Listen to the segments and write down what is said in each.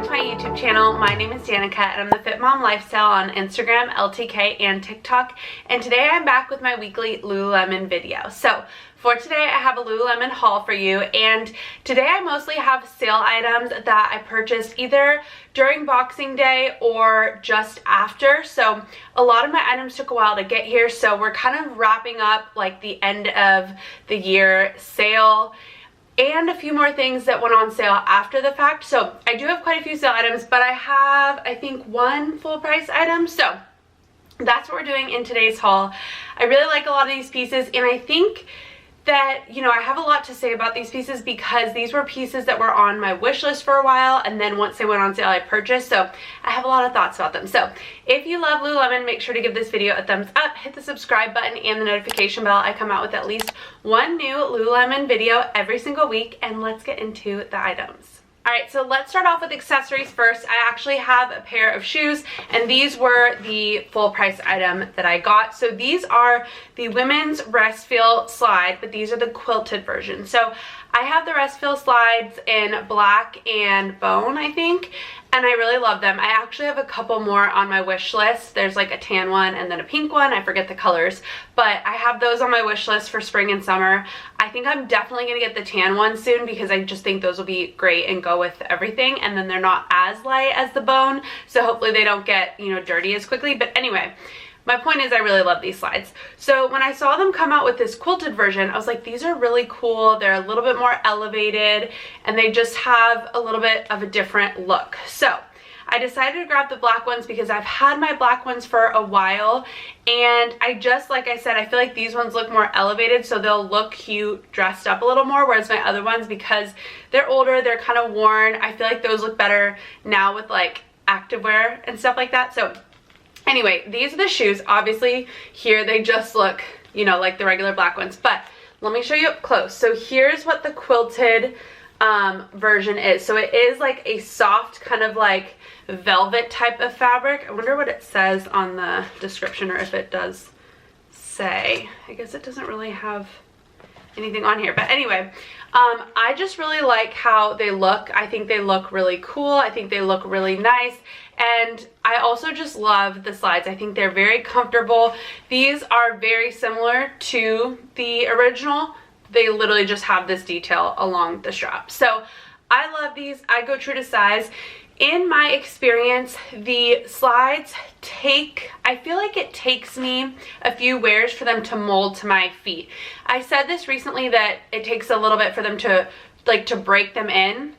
to my YouTube channel. My name is Danica and I'm the Fit Mom Lifestyle on Instagram, LTK, and TikTok. And today I'm back with my weekly Lululemon video. So for today I have a Lululemon haul for you, and today I mostly have sale items that I purchased either during Boxing Day or just after. So a lot of my items took a while to get here, so we're kind of wrapping up like the end of the year sale and a few more things that went on sale after the fact. So I do have quite a few sale items, but I have, I think, one full price item. So that's what we're doing in today's haul. I really like a lot of these pieces, and I think that, you know, I have a lot to say about these pieces because these were pieces that were on my wish list for a while, and then once they went on sale I purchased, so I have a lot of thoughts about them. So if you love Lululemon, make sure to give this video a thumbs up, hit the subscribe button and the notification bell. I come out with at least one new Lululemon video every single week, and let's get into the items. Alright, so let's start off with accessories first. I actually have a pair of shoes, and these were the full price item that I got. So these are the women's Restfeel slide, but these are the quilted version. So I have the Restfeel slides in black and bone, I think, and I really love them. I actually have a couple more on my wish list. There's like a tan one and then a pink one. I forget the colors, but I have those on my wish list for spring and summer. I think I'm definitely going to get the tan one soon because I just think those will be great and go with everything, and then they're not as light as the bone, so hopefully they don't get, you know, dirty as quickly. But anyway, my point is I really love these slides. So when I saw them come out with this quilted version, I was like, these are really cool. They're a little bit more elevated and they just have a little bit of a different look. So I decided to grab the black ones because I've had my black ones for a while, and I just, like I said, I feel like these ones look more elevated, so they'll look cute dressed up a little more, whereas my other ones, because they're older, they're kind of worn, I feel like those look better now with like activewear and stuff like that. So anyway, these are the shoes. Obviously here they just look, you know, like the regular black ones, but let me show you up close. So here's what the quilted version is. So it is like a soft kind of like velvet type of fabric. I wonder what it says on the description, or if it does say. I guess it doesn't really have anything on here, but anyway, I just really like how they look. I think they look really cool. I think they look really nice, and I also just love the slides. I think they're very comfortable. These are very similar to the original. They literally just have this detail along the strap. So I love these. I go true to size. In my experience, the slides I feel like it takes me a few wears for them to mold to my feet. I said this recently that it takes a little bit for them to break them in.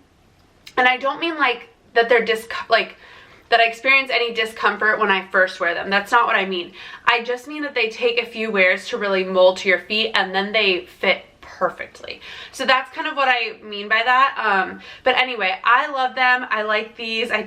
And I don't mean like that they're that I experience any discomfort when I first wear them. That's not what I mean. I just mean that they take a few wears to really mold to your feet, and then they fit perfectly. So that's kind of what I mean by that. But anyway, I love them. I like these. I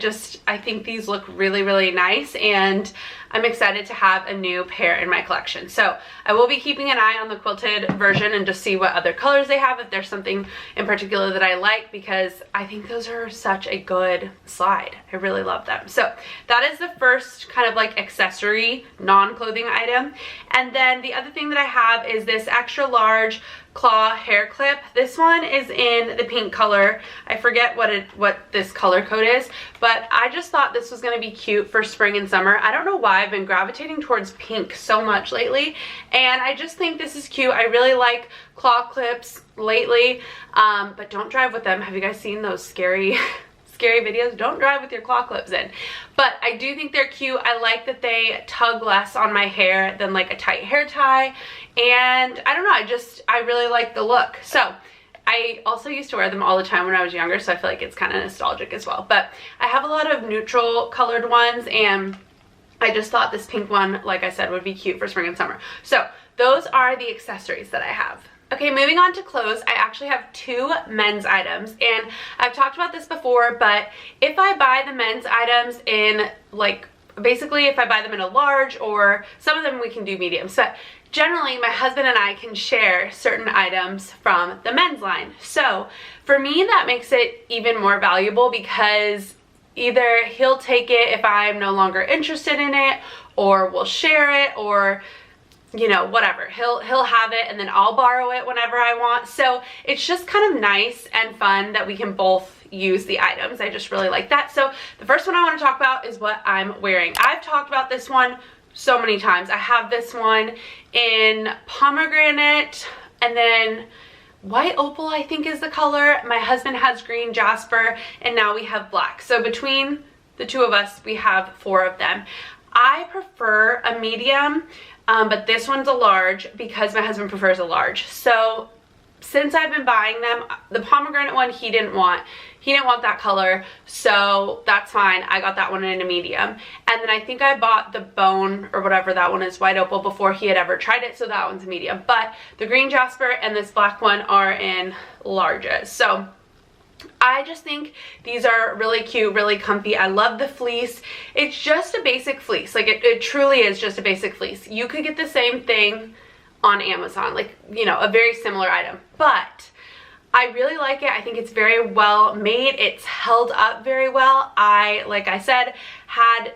think these look really, really nice, and I'm excited to have a new pair in my collection. So I will be keeping an eye on the quilted version and just see what other colors they have, if there's something in particular that I like, because I think those are such a good slide. I really love them. So that is the first kind of like accessory, non-clothing item. And then the other thing that I have is this extra large claw hair clip. This one is in the pink color. I forget what this color code is, but I just thought this was going to be cute for spring and summer. I don't know why I've been gravitating towards pink so much lately, and I just think this is cute. I really like claw clips lately, but don't drive with them. Have you guys seen those scary videos? Don't drive with your claw clips in. But I do think they're cute. I like that they tug less on my hair than like a tight hair tie, and I don't know, I really like the look. So I also used to wear them all the time when I was younger, so I feel like it's kind of nostalgic as well. But I have a lot of neutral colored ones, and I just thought this pink one, like I said, would be cute for spring and summer. So those are the accessories that I have. Okay, moving on to clothes, I actually have two men's items, and I've talked about this before, but if I buy the men's items in like, basically if I buy them in a large, or some of them we can do mediums, but generally my husband and I can share certain items from the men's line. So for me, that makes it even more valuable, because either he'll take it if I'm no longer interested in it, or we'll share it, or you know, whatever, he'll have it and then I'll borrow it whenever I want. So it's just kind of nice and fun that we can both use the items. I just really like that. So the first one I want to talk about is what I'm wearing. I've talked about this one so many times. I have this one in pomegranate and then white opal, I think is the color. My husband has green jasper, and now we have black. So between the two of us, we have 4 of them. I prefer a medium, but this one's a large because my husband prefers a large. So since I've been buying them, the pomegranate one he didn't want that color, so that's fine. I got that one in a medium. And then I think I bought the bone or whatever that one is, white opal, before he had ever tried it, so that one's a medium. But the green jasper and this black one are in larges. So I just think these are really cute, really comfy. I love the fleece. It's just a basic fleece. Like it truly is just a basic fleece. You could get the same thing on Amazon, like, you know, a very similar item, but I really like it. I think it's very well made. It's held up very well. Like I said,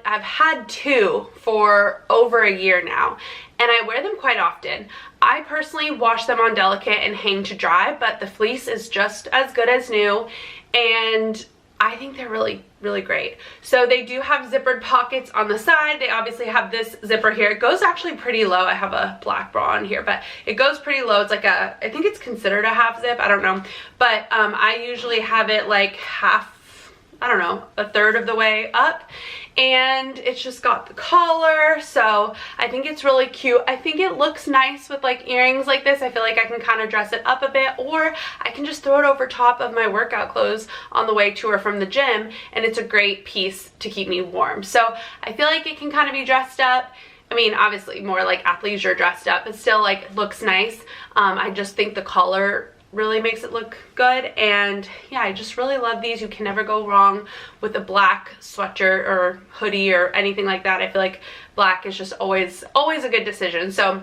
I've had 2 for over a year now, and I wear them quite often. I personally wash them on delicate and hang to dry, but the fleece is just as good as new, and I think they're really, really great. So they do have zippered pockets on the side. They obviously have this zipper here. It goes actually pretty low. I have a black bra on here, but it goes pretty low. It's like I think it's considered a half zip. I don't know. But I usually have it like half, I don't know, a third of the way up. And it's just got the collar, so I think it's really cute. I think it looks nice with like earrings like this. I feel like I can kind of dress it up a bit, or I can just throw it over top of my workout clothes on the way to or from the gym, and it's a great piece to keep me warm. So I feel like it can kind of be dressed up. I mean, obviously more like athleisure dressed up, but still like looks nice. I just think the collar really makes it look good, and yeah, I just really love these. You can never go wrong with a black sweatshirt or hoodie or anything like that. I feel like black is just always a good decision. So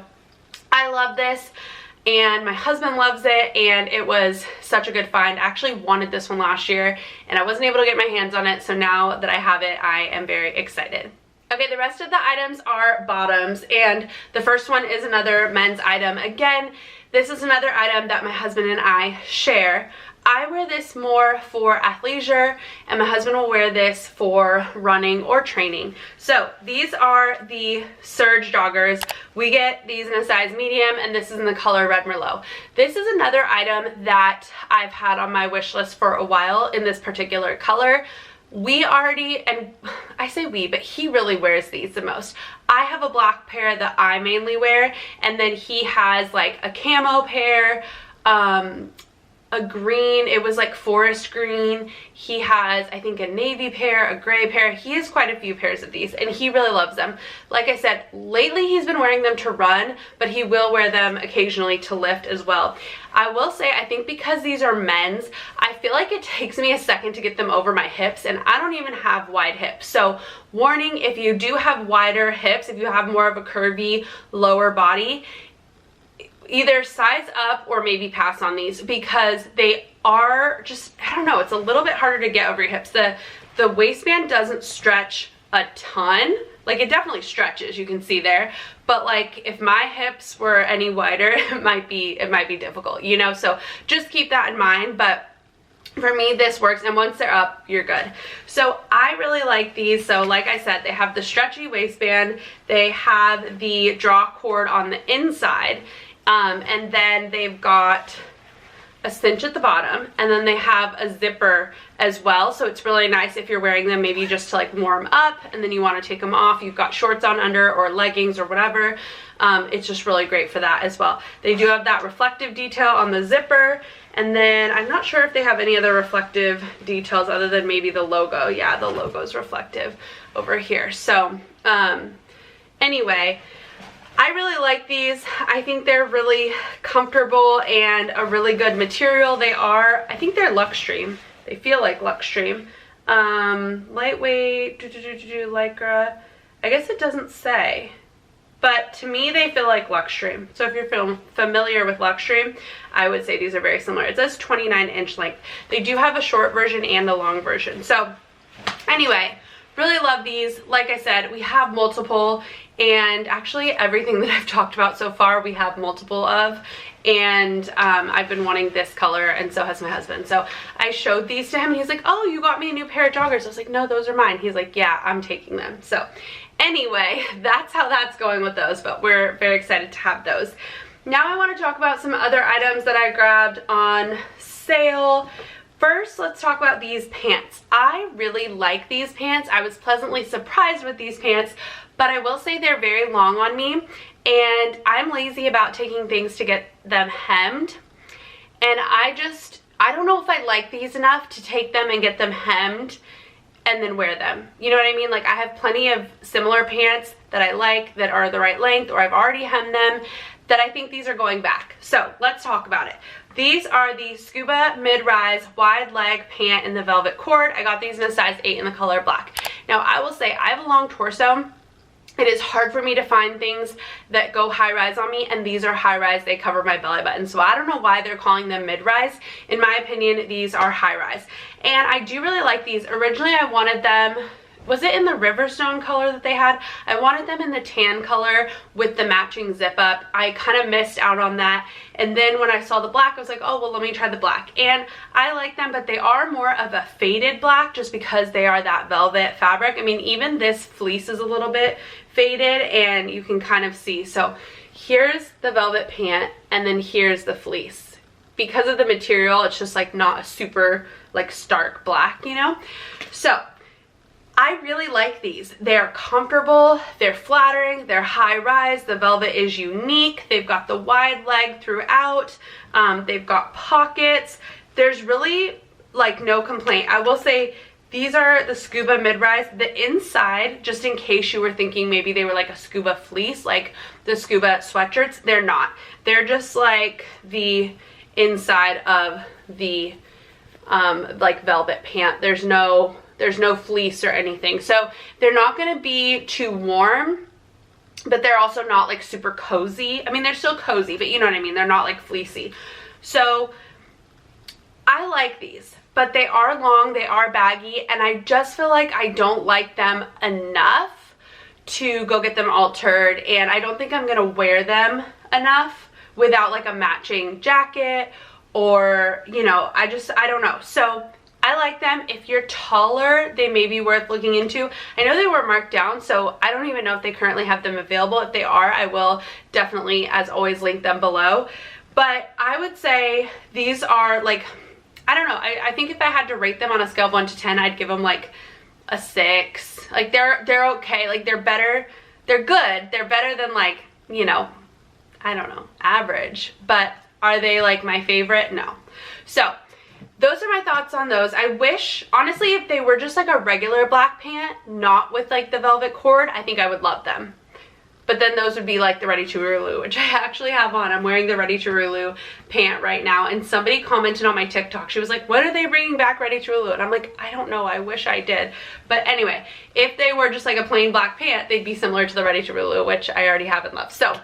I love this, and my husband loves it, and it was such a good find. I actually wanted this one last year and I wasn't able to get my hands on it, so now that I have it, I am very excited. Okay, the rest of the items are bottoms, and the first one is another men's item. Again, this is another item that my husband and I share. I wear this more for athleisure, and my husband will wear this for running or training. So these are the Surge joggers. We get these in a size medium, and this is in the color Red Merlot. This is another item that I've had on my wish list for a while in this particular color. We already, and I say we, but he really wears these the most. I have a black pair that I mainly wear, and then he has like a camo pair, a green, it was like forest green. He has, I think, a navy pair, a gray pair. He has quite a few pairs of these, and he really loves them. Like I said, lately he's been wearing them to run, but he will wear them occasionally to lift as well. I will say, I think because these are men's, I feel like it takes me a second to get them over my hips, and I don't even have wide hips. So warning, if you do have wider hips, if you have more of a curvy lower body, either size up or maybe pass on these, because they are just, I don't know, it's a little bit harder to get over your hips. The waistband doesn't stretch a ton. Like, it definitely stretches, you can see there, but like if my hips were any wider, it might be difficult, you know. So just keep that in mind. But for me, this works, and once they're up, you're good. So I really like these. So like I said, they have the stretchy waistband, they have the draw cord on the inside, and then they've got a cinch at the bottom, and then they have a zipper as well. So it's really nice if you're wearing them maybe just to like warm up, and then you want to take them off, you've got shorts on under or leggings or whatever. It's just really great for that as well. They do have that reflective detail on the zipper, and then I'm not sure if they have any other reflective details other than maybe the logo. Yeah, the logo is reflective over here. So anyway, I really like these. I think they're really comfortable and a really good material. They are, I think they're Luxtreme. They feel like Luxtreme. Lightweight, Lycra. I guess it doesn't say, but to me they feel like Luxtreme. So if you're familiar with Luxtreme, I would say these are very similar. It says 29-inch length. They do have a short version and a long version. So anyway, really love these. Like I said, we have multiple, and actually everything that I've talked about so far we have multiple of, and I've been wanting this color, and so has my husband. So I showed these to him and he's like, oh, you got me a new pair of joggers. I was like, no, those are mine. He's like, yeah, I'm taking them. So anyway, that's how that's going with those, but we're very excited to have those. Now I want to talk about some other items that I grabbed on sale. First, let's talk about these pants. I really like these pants. I was pleasantly surprised with these pants, but I will say they're very long on me, and I'm lazy about taking things to get them hemmed. And I don't know if I like these enough to take them and get them hemmed and then wear them. You know what I mean? Like, I have plenty of similar pants that I like that are the right length, or I've already hemmed them, that I think these are going back. So let's talk about it. These are the Scuba mid-rise wide leg pant in the velvet cord. I got these in a size 8 in the color black. Now I will say I have a long torso. It is hard for me to find things that go high-rise on me, and these are high-rise. They cover my belly button, so I don't know why they're calling them mid-rise. In my opinion, these are high-rise, and I do really like these. Originally I wanted them, was it in the Riverstone color that they had? I wanted them in the tan color with the matching zip up. I kind of missed out on that, and then when I saw the black, I was like, oh, well, let me try the black. And I like them, but they are more of a faded black just because they are that velvet fabric. I mean, even this fleece is a little bit faded, and you can kind of see. So here's the velvet pant, and then here's the fleece. Because of the material, it's just like not a super like stark black, you know? So I really like these. They're comfortable, they're flattering, they're high rise, the velvet is unique, they've got the wide leg throughout, they've got pockets. There's really like no complaint. I will say these are the Scuba mid-rise. The inside, just in case you were thinking maybe they were like a Scuba fleece, like the Scuba sweatshirts, they're not. They're just like the inside of the like velvet pant. There's no fleece or anything, so they're not going to be too warm, but they're also not like super cozy. I mean, they're still cozy, but you know what I mean, they're not like fleecy. So I like these, but they are long, they are baggy, and I just feel like I don't like them enough to go get them altered, and I don't think I'm going to wear them enough without like a matching jacket, or, you know, I don't know. So I like them. If you're taller, they may be worth looking into. I know they were marked down, so I don't even know if they currently have them available. If they are, I will definitely, as always, link them below. But I would say these are like, I don't know, I think if I had to rate them on a scale of 1 to 10, I'd give them like a 6. Like they're okay. Like they're better. They're good. They're better than like, you know, I don't know, average. But are they like my favorite? No. So those are my thoughts on those. I wish, honestly, if they were just like a regular black pant, not with like the velvet cord, I think I would love them. But then those would be like the Ready to Rulu, which I actually have on. I'm wearing the Ready to Rulu pant right now, and somebody commented on my TikTok. She was like, when are they bringing back Ready to Rulu? And I'm like, I don't know, I wish I did. But anyway, if they were just like a plain black pant, they'd be similar to the Ready to Rulu, which I already have and love. So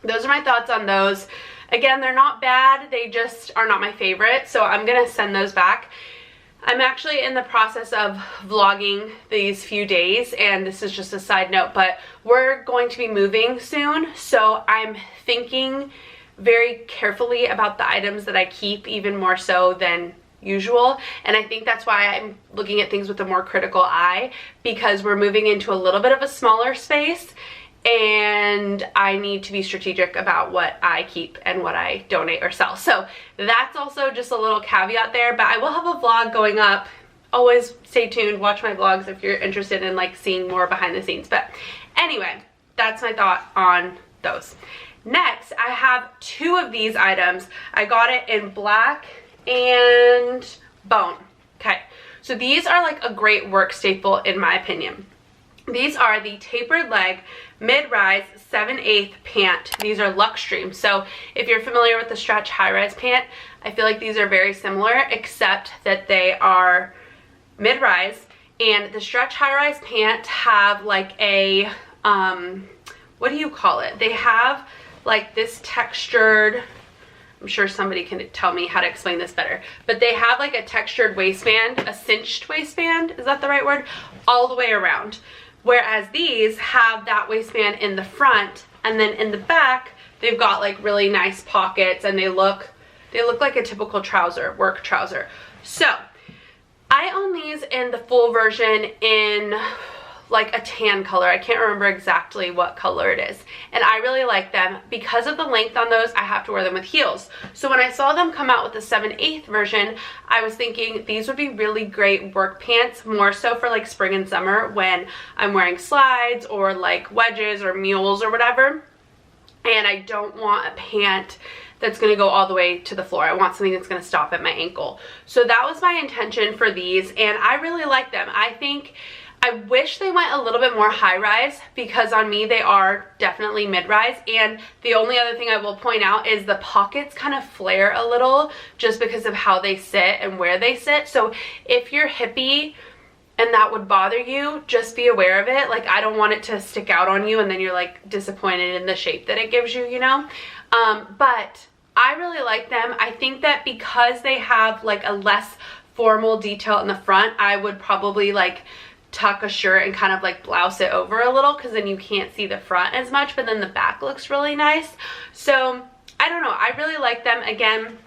those are my thoughts on those. Again, they're not bad, they just are not my favorite, so I'm gonna send those back. I'm actually in the process of vlogging these few days, and this is just a side note, but we're going to be moving soon, so I'm thinking very carefully about the items that I keep, even more so than usual. And I think that's why I'm looking at things with a more critical eye, because we're moving into a little bit of a smaller space, and I need to be strategic about what I keep and what I donate or sell. So that's also just a little caveat there, but I will have a vlog going up. Always stay tuned, watch my vlogs if you're interested in like seeing more behind the scenes. But anyway, that's my thought on those. Next, I have 2 of these items. I got it in black and bone. Okay, so these are like a great work staple in my opinion. These are the tapered leg mid-rise 7/8 pant. These are Luxtreme. So if you're familiar with the stretch high-rise pant, I feel like these are very similar, except that they are mid-rise. And the stretch high-rise pant have like a, what do you call it? They have like this textured, I'm sure somebody can tell me how to explain this better, but they have like a textured waistband, a cinched waistband, is that the right word, all the way around, whereas these have that waistband in the front, and then in the back they've got like really nice pockets, and they look like a typical trouser, work trouser. So I own these in the full version in like a tan color. I can't remember exactly what color it is, and I really like them. Because of the length on those, I have to wear them with heels. So when I saw them come out with the 7/8 version, I was thinking these would be really great work pants, more so for like spring and summer when I'm wearing slides or like wedges or mules or whatever, and I don't want a pant that's going to go all the way to the floor. I want something that's going to stop at my ankle. So that was my intention for these, and I really like them. I wish they went a little bit more high-rise, because on me they are definitely mid-rise. And the only other thing I will point out is the pockets kind of flare a little just because of how they sit and where they sit. So if you're hippie and that would bother you, just be aware of it. Like, I don't want it to stick out on you and then you're like disappointed in the shape that it gives you, you know? But I really like them. I think that because they have like a less formal detail in the front, I would probably like tuck a shirt and kind of like blouse it over a little, because then you can't see the front as much, but then the back looks really nice. So I don't know, I really like them. Again,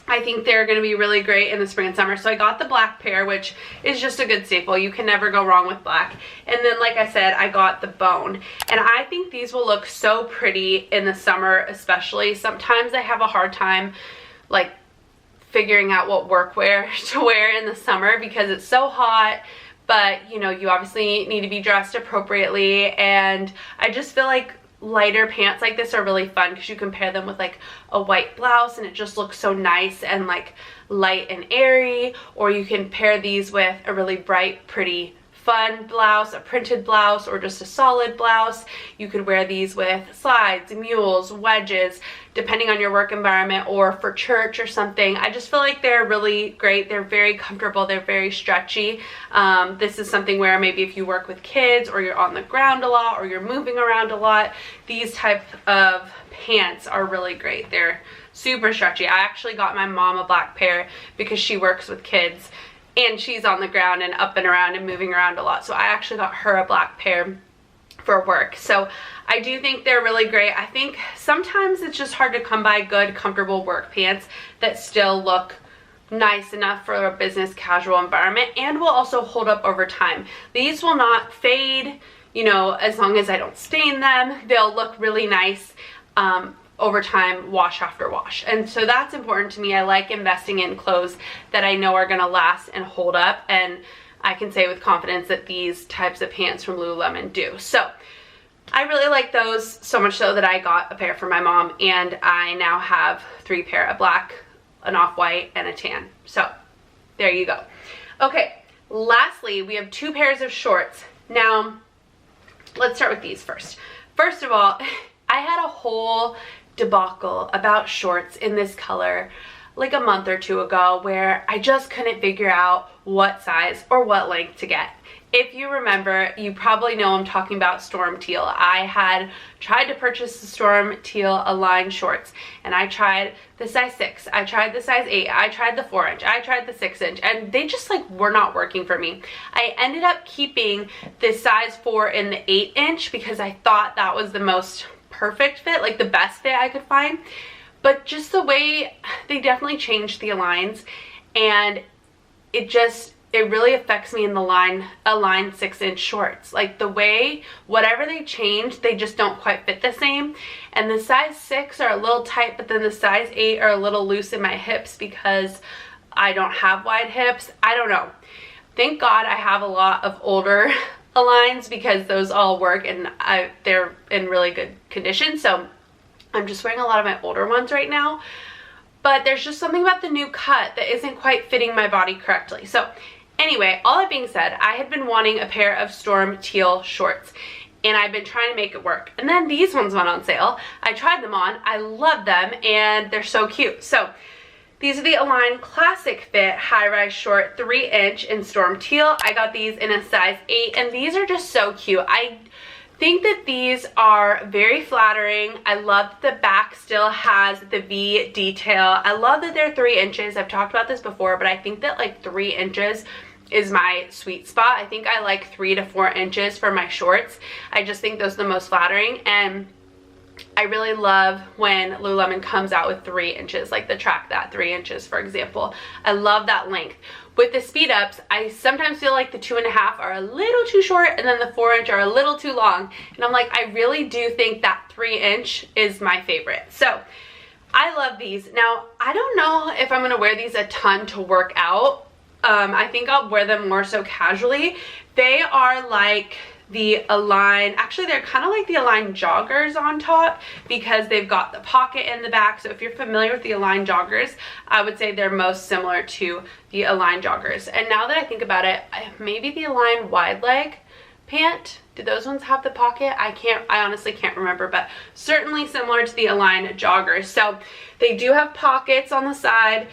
I think they're going to be really great in the spring and summer. So I got the black pair, which is just a good staple. You can never go wrong with black. And then, like I said, I got the bone, and I think these will look so pretty in the summer especially. Sometimes I have a hard time like figuring out what workwear to wear in the summer because it's so hot. But, you know, you obviously need to be dressed appropriately, and I just feel like lighter pants like this are really fun because you can pair them with like a white blouse and it just looks so nice and like light and airy. Or you can pair these with a really bright, pretty, fun blouse, a printed blouse, or just a solid blouse. You could wear these with slides, mules, wedges, depending on your work environment, or for church or something. I just feel like they're really great. They're very comfortable. They're very stretchy. This is something where maybe if you work with kids, or you're on the ground a lot, or you're moving around a lot, these type of pants are really great. They're super stretchy. I actually got my mom a black pair because she works with kids and she's on the ground and up and around and moving around a lot. So I actually got her a black pair for work. So I do think they're really great. I think sometimes it's just hard to come by good, comfortable work pants that still look nice enough for a business casual environment and will also hold up over time. These will not fade, you know, as long as I don't stain them. They'll look really nice over time, wash after wash. And so that's important to me. I like investing in clothes that I know are gonna last and hold up, and I can say with confidence that these types of pants from Lululemon do. So I really like those, so much so that I got a pair for my mom, and I now have 3 pair, a black, an off-white, and a tan. So there you go. Okay, lastly, we have 2 pairs of shorts. Now, let's start with these first. First of all, I had a whole debacle about shorts in this color like a month or 2 ago where I just couldn't figure out what size or what length to get. If you remember, you probably know I'm talking about Storm Teal. I had tried to purchase the Storm Teal Align shorts, and I tried the size 6, I tried the size 8, I tried the 4-inch, I tried the 6-inch, and they just like were not working for me. I ended up keeping the size 4 in the 8-inch because I thought that was the most perfect fit, like the best fit I could find. But just the way they definitely changed the Aligns, and it really affects me in the Align 6-inch shorts. Like the way, whatever they changed, they just don't quite fit the same. And the size 6 are a little tight, but then the size 8 are a little loose in my hips because I don't have wide hips. I don't know. Thank God I have a lot of older Aligns because those all work, and they're in really good condition. So I'm just wearing a lot of my older ones right now. But there's just something about the new cut that isn't quite fitting my body correctly. So anyway, all that being said, I had been wanting a pair of Storm Teal shorts, and I've been trying to make it work. And then these ones went on sale. I tried them on, I love them, and they're so cute. So these are the Align Classic Fit high-rise short 3-inch in Storm Teal. I got these in a size 8, and these are just so cute. think that these are very flattering. I love that the back still has the V detail. I love that they're 3 inches. I've talked about this before, but I think that like 3 inches is my sweet spot. I think I like 3 to 4 inches for my shorts. I just think those are the most flattering, and I really love when Lululemon comes out with 3 inches, like the Track That 3 inches, for example. I love that length. With the speed ups, I sometimes feel like the 2.5 are a little too short and then the 4 inch are a little too long. And I'm like, I really do think that 3 inch is my favorite. So I love these. Now, I don't know if I'm gonna wear these a ton to work out. I think I'll wear them more so casually. They are like the Align, actually they're kind of like the Align joggers on top because they've got the pocket in the back. So if you're familiar with the Align joggers, I would say they're most similar to the Align joggers. And now that I think about it, maybe the Align wide leg pant, do those ones have the pocket? I honestly can't remember, but certainly similar to the Align joggers. So they do have pockets on the side.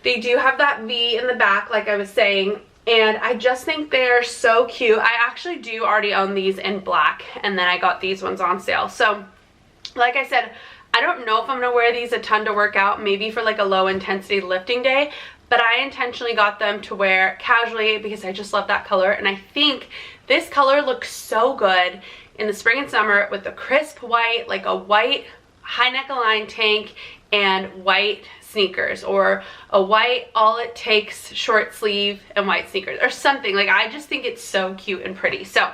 They do have that V in the back, like I was saying. And I just think they're so cute. I actually do already own these in black, and then I got these ones on sale. So like I said, I don't know if I'm gonna wear these a ton to work out, maybe for like a low intensity lifting day, but I intentionally got them to wear casually because I just love that color. And I think this color looks so good in the spring and summer with the crisp white, like a white high neck Align tank and white sneakers, or a white all it takes short sleeve and white sneakers or something. Like, I just think it's so cute and pretty. So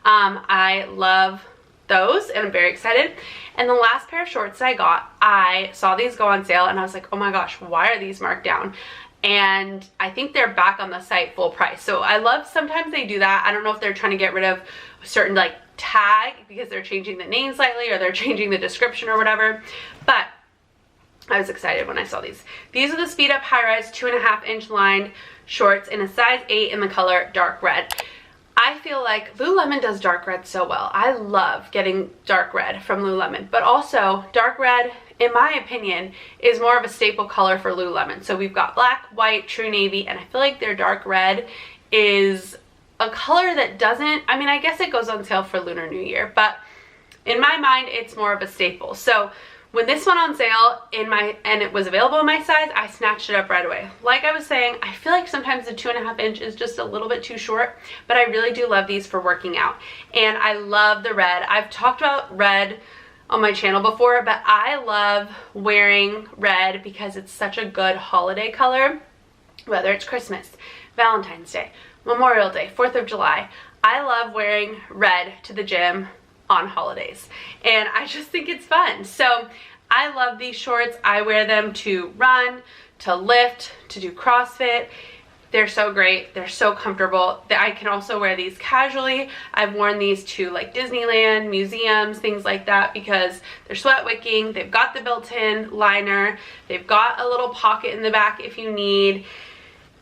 I love those and I'm very excited. And the last pair of shorts that I got, I saw these go on sale and I was like, oh my gosh, why are these marked down? And I think they're back on the site full price. So I love, sometimes they do that. I don't know if they're trying to get rid of a certain like tag because they're changing the name slightly or they're changing the description or whatever, but I was excited when I saw these. These are the Speed Up High Rise 2.5 inch lined shorts in a size 8 in the color dark red. I feel like Lululemon does dark red so well. I love getting dark red from Lululemon, but also dark red, in my opinion, is more of a staple color for Lululemon. So we've got black, white, true navy, and I feel like their dark red is a color that doesn't, I mean, I guess it goes on sale for Lunar New Year, but in my mind, it's more of a staple. So when this went on sale and it was available in my size, I snatched it up right away. Like I was saying, I feel like sometimes the 2.5 inch is just a little bit too short, but I really do love these for working out. And I love the red. I've talked about red on my channel before, but I love wearing red because it's such a good holiday color, whether it's Christmas, Valentine's Day, Memorial Day, 4th of July. I love wearing red to the gym on holidays, and I just think it's fun. So I love these shorts. I wear them to run, to lift, to do CrossFit. They're so great. They're so comfortable. I can also wear these casually. I've worn these to like Disneyland, museums, things like that, because they're sweat wicking. They've got the built-in liner. They've got a little pocket in the back if you need,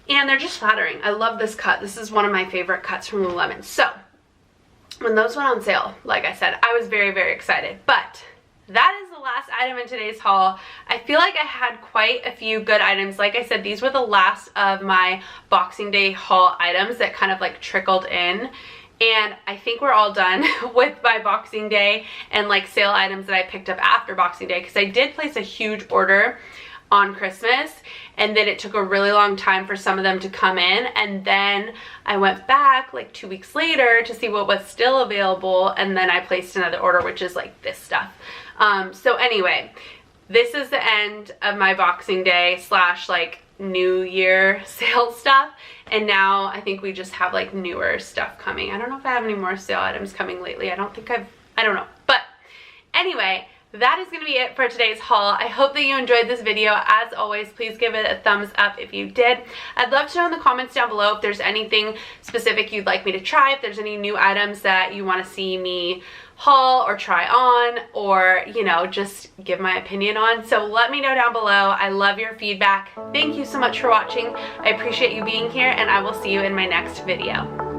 and they're just flattering. I love this cut. This is one of my favorite cuts from Lululemon. So when those went on sale, like I said, I was very, very excited. But that is the last item in today's haul. I feel like I had quite a few good items. Like I said, these were the last of my Boxing Day haul items that kind of like trickled in. And I think we're all done with my Boxing Day and like sale items that I picked up after Boxing Day, because I did place a huge order on Christmas, and then it took a really long time for some of them to come in, and then I went back like 2 weeks later to see what was still available, and then I placed another order, which is like this stuff. So anyway, this is the end of my Boxing Day slash like New Year sale stuff, and now I think we just have like newer stuff coming. I don't know if I have any more sale items coming lately. I don't know, but anyway, that is going to be it for today's haul. I hope that you enjoyed this video. As always, please give it a thumbs up if you did. I'd love to know in the comments down below if there's anything specific you'd like me to try, if there's any new items that you want to see me haul or try on, or, you know, just give my opinion on. So let me know down below. I love your feedback. Thank you so much for watching. I appreciate you being here, and I will see you in my next video.